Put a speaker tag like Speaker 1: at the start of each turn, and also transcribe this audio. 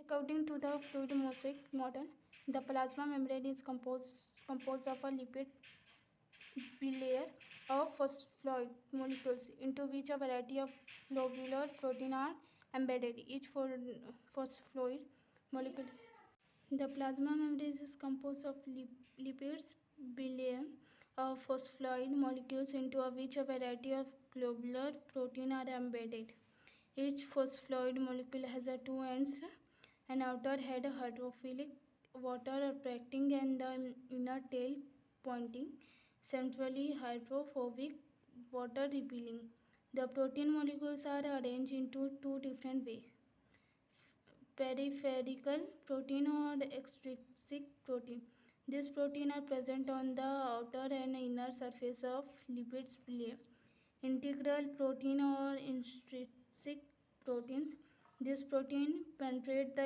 Speaker 1: According to the fluid mosaic model, the plasma membrane is composed of a lipid bilayer of phosphoid molecules into which a variety of globular proteins are embedded. Each phosphoid molecule. The plasma membrane is composed of lipids bilayer of phosphoid molecules into which a variety of globular proteins are embedded. Each phosphoid molecule has two ends, an outer head hydrophilic, water attracting, and the inner tail pointing, centrally hydrophobic, water repelling. The protein molecules are arranged into two different ways: peripheral protein or extrinsic protein. These proteins are present on the outer and inner surface of lipids layer. Integral protein or intrinsic proteins. These proteins penetrate the